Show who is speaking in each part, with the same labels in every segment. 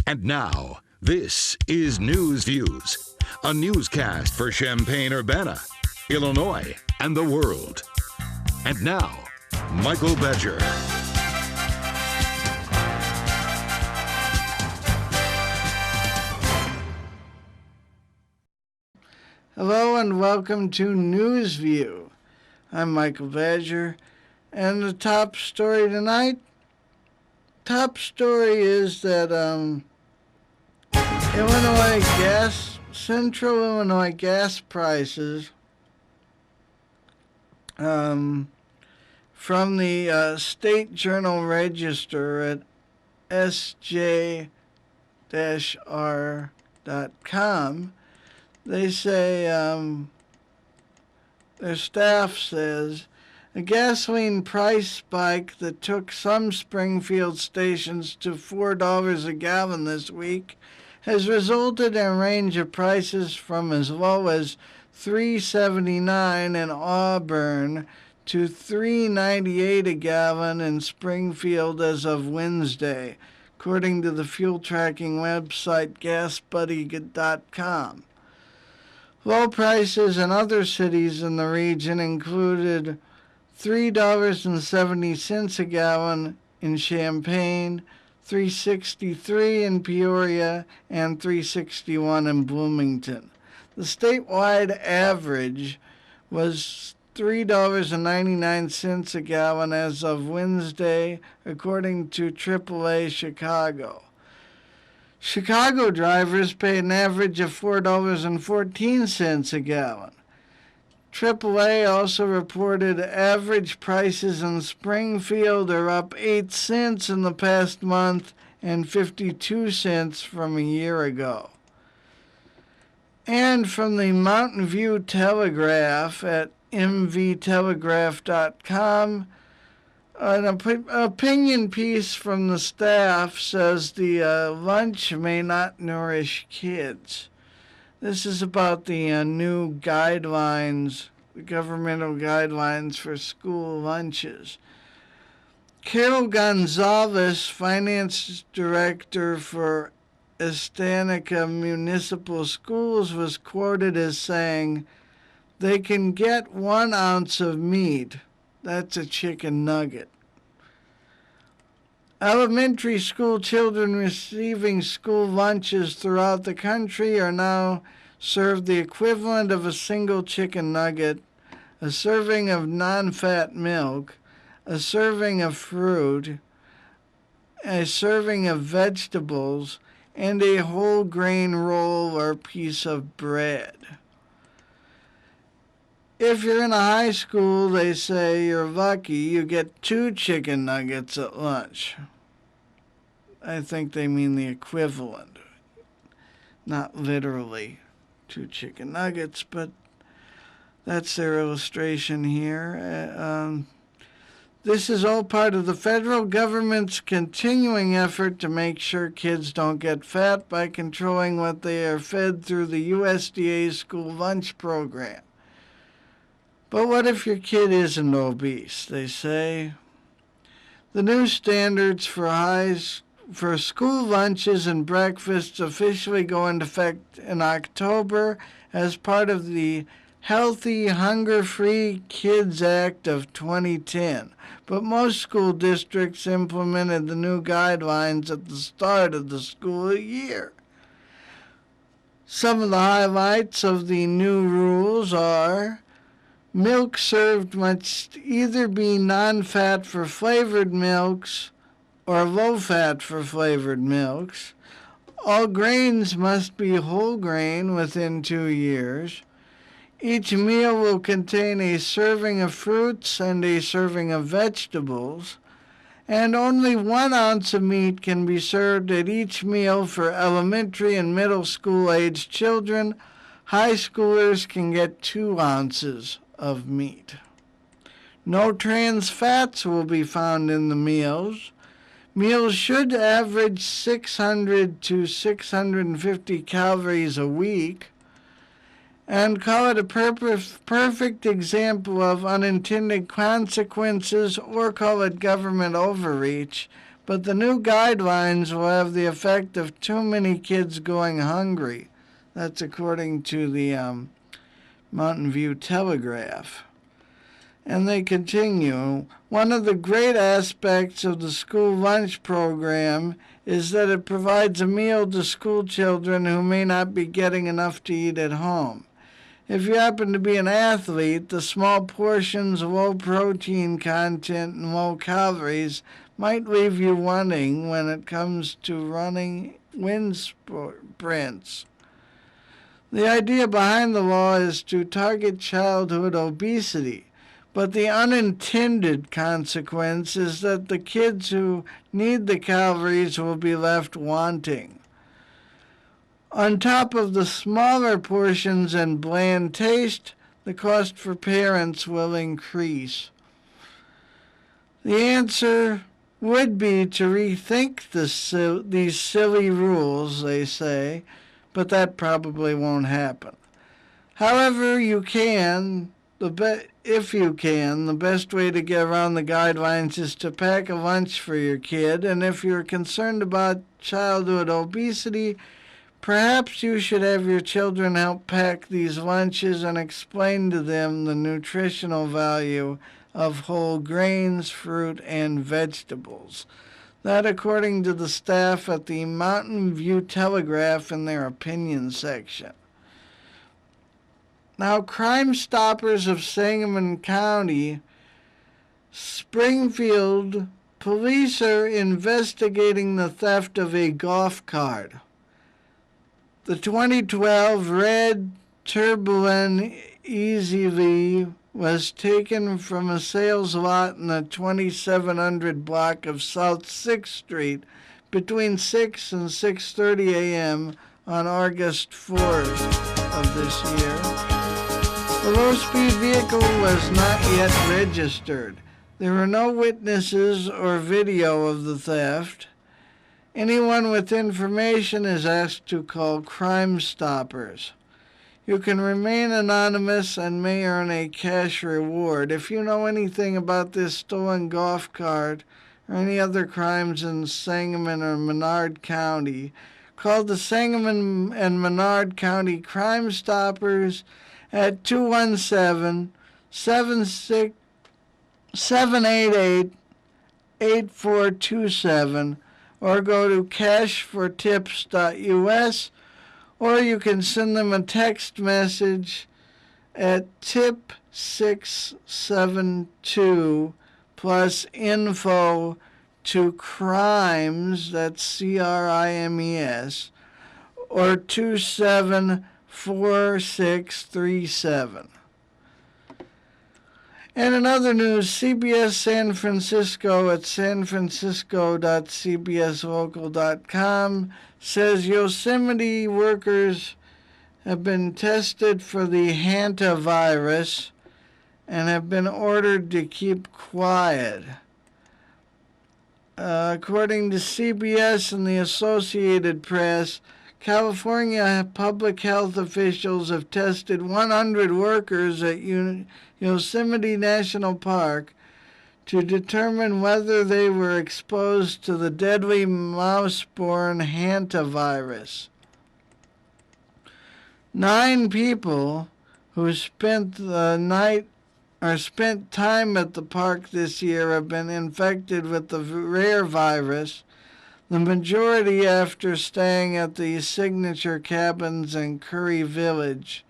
Speaker 1: And now, this is News Views, a newscast for Champaign-Urbana, Illinois, and the world. And now, Michael Badger.
Speaker 2: Hello and welcome to News View. I'm Michael Badger, and the top story tonight. Top story is that Central Illinois gas prices from the State Journal Register at sj-r.com. They say, their staff says, a gasoline price spike that took some Springfield stations to $4 a gallon this week has resulted in a range of prices from as low as $3.79 in Auburn to $3.98 a gallon in Springfield as of Wednesday, according to the fuel tracking website GasBuddy.com. Low prices in other cities in the region included $3.70 a gallon in Champaign, $3.63 in Peoria, and $3.61 in Bloomington. The statewide average was $3.99 a gallon as of Wednesday, according to AAA Chicago. Chicago drivers pay an average of $4.14 a gallon. AAA also reported average prices in Springfield are up 8 cents in the past month and 52 cents from a year ago. And from the Mountain View Telegraph at mvtelegraph.com, an opinion piece from the staff says the lunch may not nourish kids. This is about the new guidelines, the governmental guidelines for school lunches. Carol Gonzalez, finance director for Estancia Municipal Schools, was quoted as saying, "They can get 1 ounce of meat. That's a chicken nugget." Elementary school children receiving school lunches throughout the country are now served the equivalent of a single chicken nugget, a serving of non-fat milk, a serving of fruit, a serving of vegetables, and a whole grain roll or piece of bread. If you're in a high school, they say you're lucky, you get 2 chicken nuggets at lunch. I think they mean the equivalent, not literally 2 chicken nuggets, but that's their illustration here. This is all part of the federal government's continuing effort to make sure kids don't get fat by controlling what they are fed through the USDA school lunch program. But what if your kid isn't obese? They say the new standards for school lunches and breakfasts officially go into effect in October as part of the Healthy, Hunger-Free Kids Act of 2010. But most school districts implemented the new guidelines at the start of the school year. Some of the highlights of the new rules are: milk served must either be non-fat for flavored milks or low-fat for flavored milks. All grains must be whole grain within 2 years. Each meal will contain a serving of fruits and a serving of vegetables, and only 1 ounce of meat can be served at each meal for elementary and middle school-aged children. High schoolers can get 2 ounces of meat. No trans fats will be found in the meals. Meals should average 600 to 650 calories a week. And call it a perfect example of unintended consequences, or call it government overreach, but the new guidelines will have the effect of too many kids going hungry. That's according to the Mountain View Telegraph. And they continue, one of the great aspects of the school lunch program is that it provides a meal to school children who may not be getting enough to eat at home. If you happen to be an athlete, the small portions, low protein content, and low calories might leave you wanting when it comes to running wind sprints. The idea behind the law is to target childhood obesity, but the unintended consequence is that the kids who need the calories will be left wanting. On top of the smaller portions and bland taste, the cost for parents will increase. The answer would be to rethink these silly rules, they say, but that probably won't happen. However, if you can, the best way to get around the guidelines is to pack a lunch for your kid, and if you're concerned about childhood obesity, perhaps you should have your children help pack these lunches and explain to them the nutritional value of whole grains, fruit, and vegetables. That according to the staff at the Mountain View Telegraph in their opinion section. Now, Crime Stoppers of Sangamon County, Springfield, police are investigating the theft of a golf cart. The 2012 red Turbulent Easily was taken from a sales lot in the 2700 block of South 6th Street between 6 and 6:30 a.m. on August 4th of this year. The low-speed vehicle was not yet registered. There were no witnesses or video of the theft. Anyone with information is asked to call Crime Stoppers. You can remain anonymous and may earn a cash reward. If you know anything about this stolen golf cart or any other crimes in Sangamon or Menard County, call the Sangamon and Menard County Crime Stoppers at 217-788-8427 or go to cashfortips.us, or you can send them a text message at tip 672 plus info to crimes, that's CRIMES, or 274637. And in other news, CBS San Francisco at sanfrancisco.cbslocal.com says Yosemite workers have been tested for the hantavirus and have been ordered to keep quiet. According to CBS and the Associated Press, California public health officials have tested 100 workers at Yosemite National Park to determine whether they were exposed to the deadly mouse-borne hantavirus. 9 people who spent time at the park this year have been infected with the rare virus, the majority after staying at the Signature Cabins in Curry Village.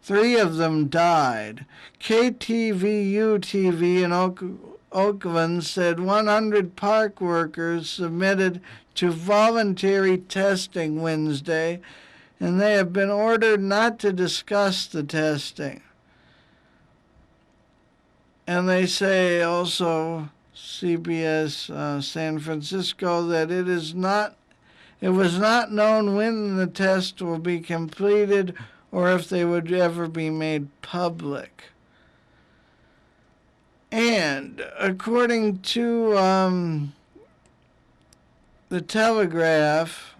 Speaker 2: 3 of them died. KTVU-TV in Oakland said 100 park workers submitted to voluntary testing Wednesday, and they have been ordered not to discuss the testing. And they say also, CBS San Francisco, that it was not known when the test will be completed or if they would ever be made public. And according to the Telegraph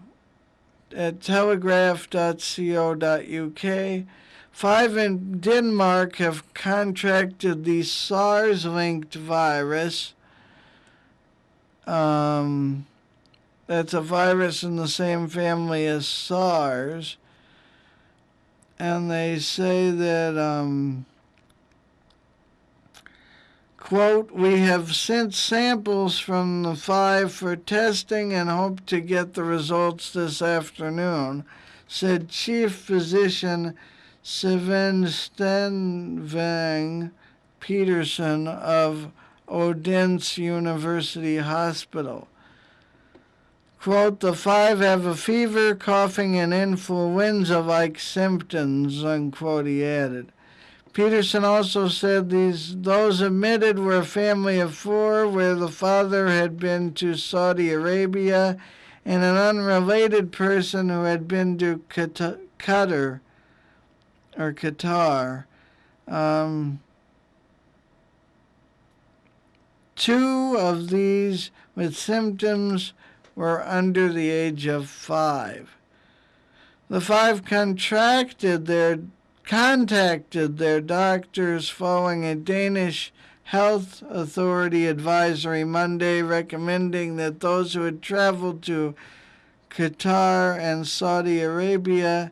Speaker 2: at telegraph.co.uk, 5 in Denmark have contracted the SARS-linked virus. That's a virus in the same family as SARS. And they say that, quote, we have sent samples from the 5 for testing and hope to get the results this afternoon, said Chief Physician Sven Stenvang Peterson of Odense University Hospital. Quote, the 5 have a fever, coughing, and influenza-like symptoms, unquote, he added. Peterson also said those admitted were a family of 4 where the father had been to Saudi Arabia and an unrelated person who had been to Qatar. 2 of these with symptoms were under the age of 5. The 5 contacted their doctors following a Danish health authority advisory Monday recommending that those who had traveled to Qatar and Saudi Arabia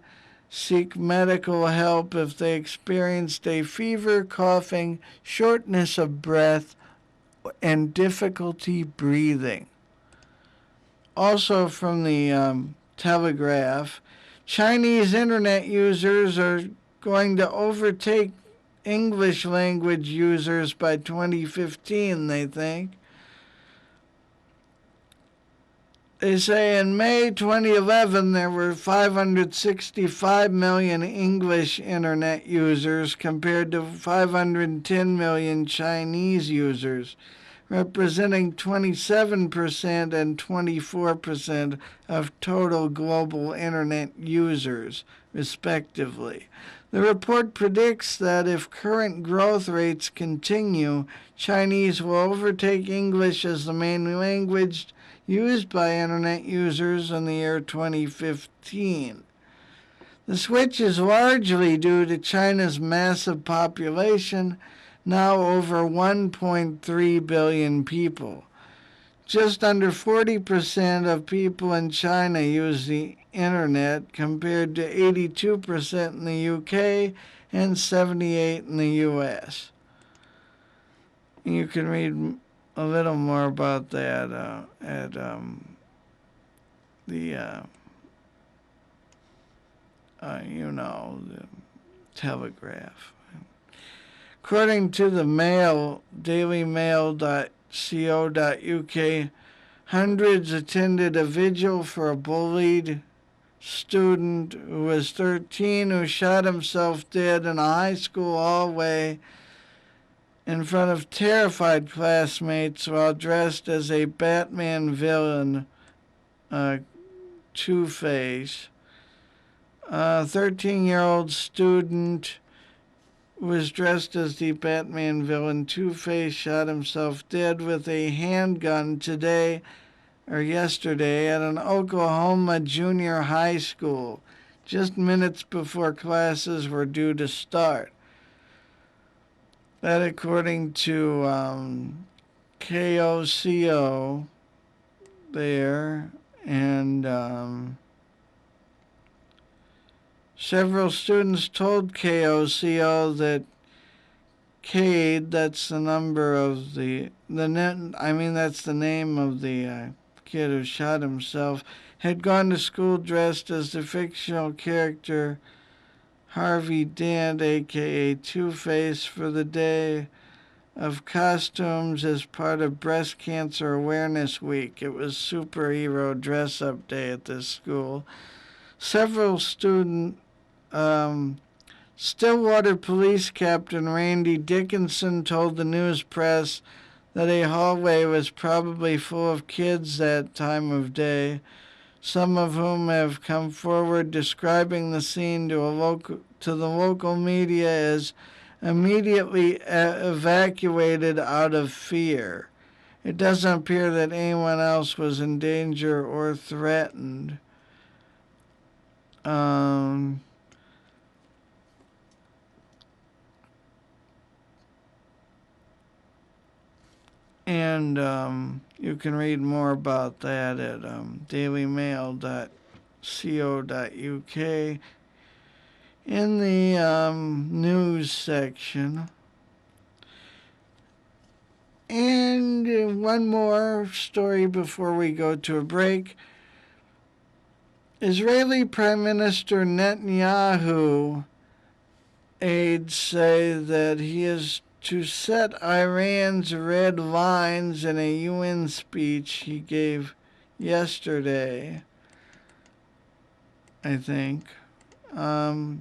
Speaker 2: seek medical help if they experienced a fever, coughing, shortness of breath, and difficulty breathing. Also from the Telegraph, Chinese internet users are going to overtake English language users by 2015, they think. They say in May 2011 there were 565 million English internet users compared to 510 million Chinese users, representing 27% and 24% of total global internet users, respectively. The report predicts that if current growth rates continue, Chinese will overtake English as the main language used by internet users in the year 2015. The switch is largely due to China's massive population, now over 1.3 billion people. Just under 40% of people in China use the internet, compared to 82% in the UK and 78% in the US. You can read a little more about that at the the Telegraph. According to the Mail, dailymail.co.uk, hundreds attended a vigil for a bullied student who was 13 who shot himself dead in a high school hallway in front of terrified classmates while dressed as a Batman villain, Two-Face. A 13-year-old student was dressed as the Batman villain Two-Face shot himself dead with a handgun yesterday at an Oklahoma junior high school, just minutes before classes were due to start. That according to KOCO there, and several students told KOCO that Cade, that's the number of that's the name of the kid who shot himself, had gone to school dressed as the fictional character Harvey Dent, a.k.a. Two-Face, for the day of costumes as part of Breast Cancer Awareness Week. It was superhero dress-up day at this school. Several Stillwater Police Captain Randy Dickinson told the news press that a hallway was probably full of kids that time of day, some of whom have come forward describing the scene to the local media as immediately evacuated out of fear. It doesn't appear that anyone else was in danger or threatened. You can read more about that at dailymail.co.uk in the news section. And one more story before we go to a break. Israeli Prime Minister Netanyahu aides say that he is to set Iran's red lines in a UN speech he gave yesterday, I think. Well,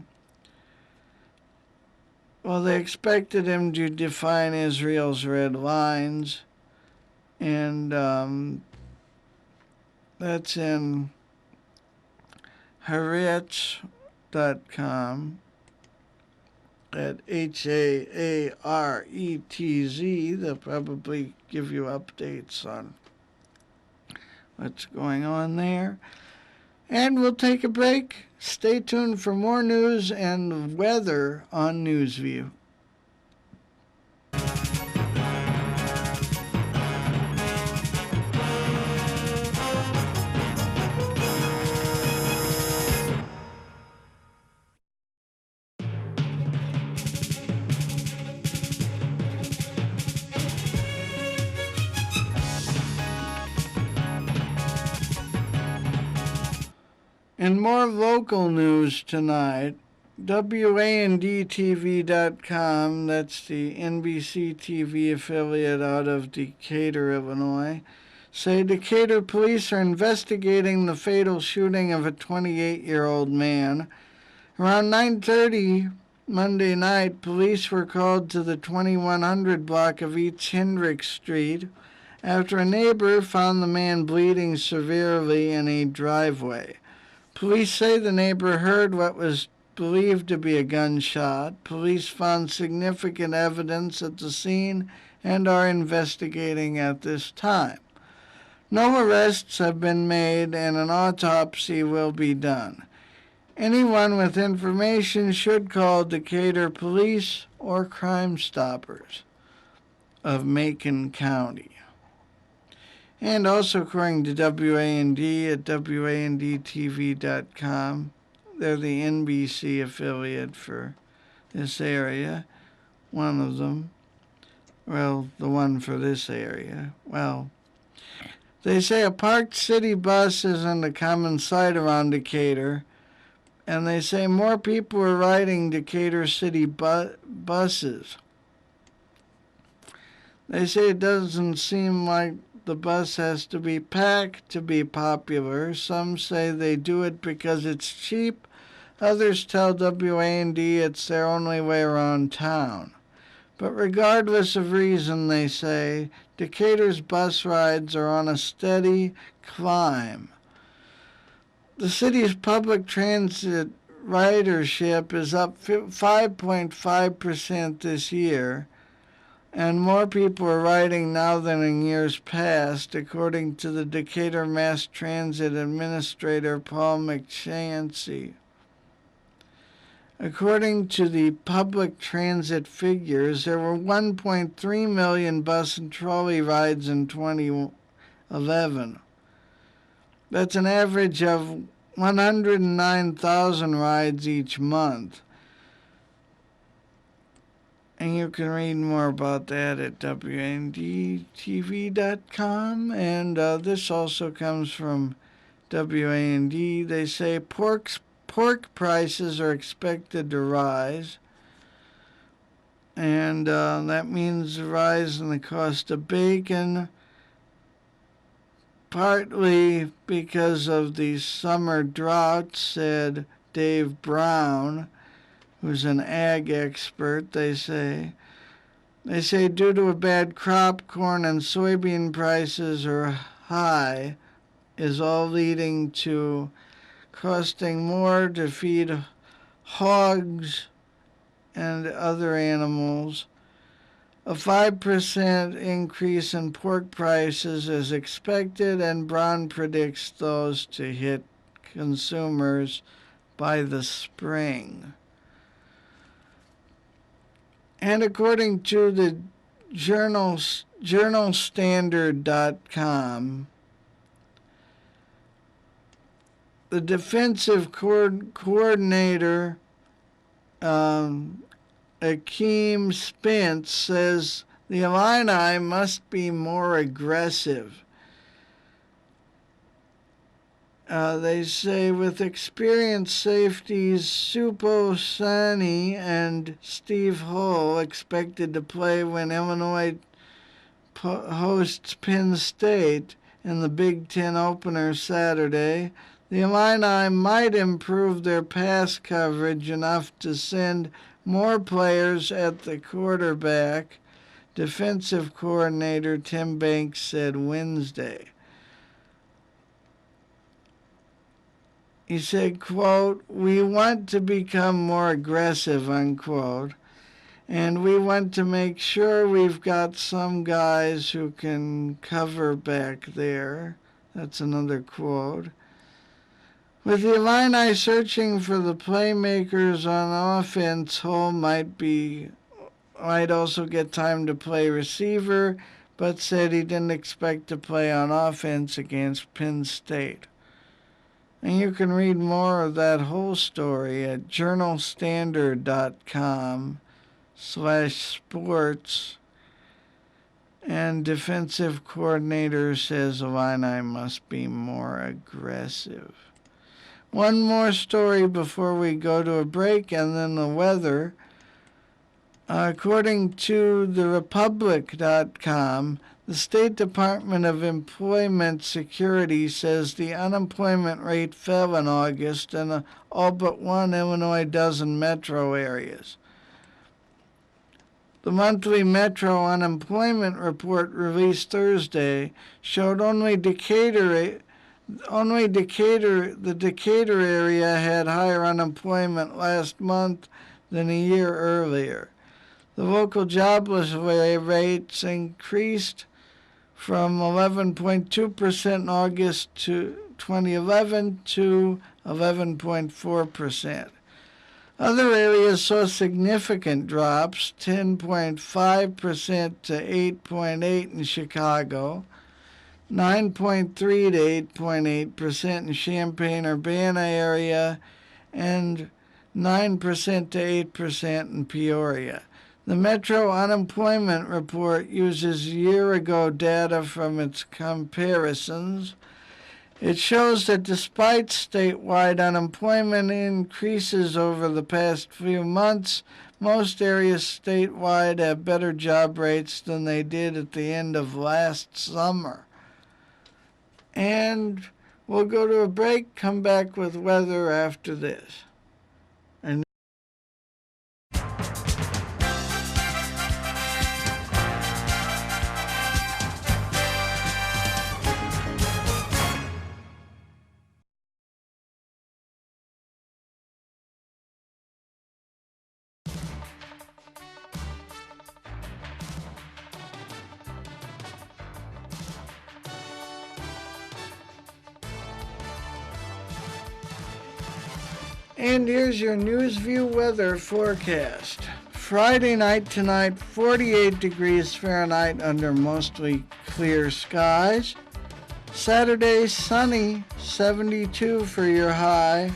Speaker 2: they expected him to define Israel's red lines, and that's in Haaretz.com at Haaretz. They'll probably give you updates on what's going on there. And we'll take a break. Stay tuned for more news and weather on NewsView. And more local news tonight. WANDTV.com, that's the NBC TV affiliate out of Decatur, Illinois, say Decatur police are investigating the fatal shooting of a 28-year-old man. Around 9:30 Monday night, police were called to the 2100 block of East Hendricks Street after a neighbor found the man bleeding severely in a driveway. Police say the neighbor heard what was believed to be a gunshot. Police found significant evidence at the scene and are investigating at this time. No arrests have been made and an autopsy will be done. Anyone with information should call Decatur Police or Crime Stoppers of Macon County. And also according to WAND at WANDTV.com, they're the NBC affiliate for this area, one of them. Well, the one for this area. Well, they say a parked city bus isn't a common sight around Decatur, and they say more people are riding Decatur city buses. They say it doesn't seem like the bus has to be packed to be popular. Some say they do it because it's cheap. Others tell WAND it's their only way around town. But regardless of reason, they say, Decatur's bus rides are on a steady climb. The city's public transit ridership is up 5.5% this year, and more people are riding now than in years past, according to the Decatur Mass Transit Administrator Paul McShansey. According to the public transit figures, there were 1.3 million bus and trolley rides in 2011. That's an average of 109,000 rides each month. And you can read more about that at WANDTV.com. And this also comes from WAND. They say pork prices are expected to rise. And that means a rise in the cost of bacon, partly because of the summer drought, said Dave Brown, who's an ag expert. They say due to a bad crop, corn and soybean prices are high, is all leading to costing more to feed hogs and other animals. A 5% increase in pork prices is expected, and Brown predicts those to hit consumers by the spring. And according to the journalstandard.com, the defensive coordinator, Akeem Spence, says the Illini must be more aggressive. They say with experienced safeties Supo Sani and Steve Hull expected to play when Illinois hosts Penn State in the Big Ten opener Saturday, the Illini might improve their pass coverage enough to send more players at the quarterback, defensive coordinator Tim Banks said Wednesday. He said, quote, "We want to become more aggressive," unquote, and we want to make sure we've got some guys who can cover back there. That's another quote. With the Illini searching for the playmakers on offense, Hull might also get time to play receiver, but said he didn't expect to play on offense against Penn State. And you can read more of that whole story at journalstandard.com/sports. And defensive coordinator says Illini must be more aggressive. One more story before we go to a break, and then the weather. According to therepublic.com, the State Department of Employment Security says the unemployment rate fell in August in all but one Illinois dozen metro areas. The monthly Metro Unemployment Report released Thursday showed the Decatur area had higher unemployment last month than a year earlier. The local jobless rates increased from 11.2% in August 2011 to 11.4%. Other areas saw significant drops, 10.5% to 8.8% in Chicago, 9.3% to 8.8% in Champaign-Urbana area, and 9% to 8% in Peoria. The Metro Unemployment Report uses year-ago data from its comparisons. It shows that despite statewide unemployment increases over the past few months, most areas statewide have better job rates than they did at the end of last summer. And we'll go to a break, come back with weather after this. And here's your NewsView weather forecast. Friday night tonight, 48 degrees Fahrenheit under mostly clear skies. Saturday, sunny, 72 for your high.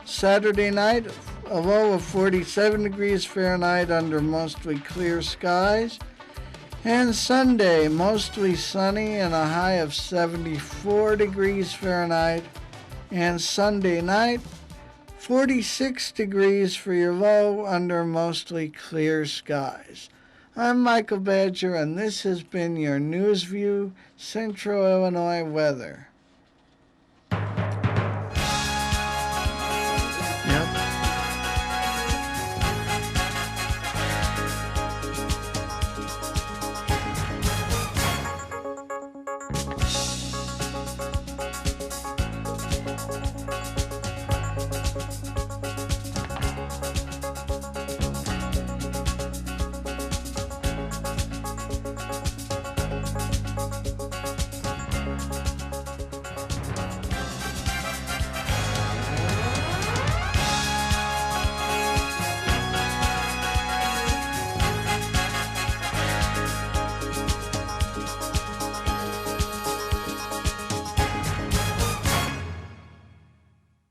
Speaker 2: Saturday night, a low of 47 degrees Fahrenheit under mostly clear skies. And Sunday, mostly sunny and a high of 74 degrees Fahrenheit. And Sunday night, 46 degrees for your low under mostly clear skies. I'm Michael Badger, and this has been your NewsView Central Illinois weather.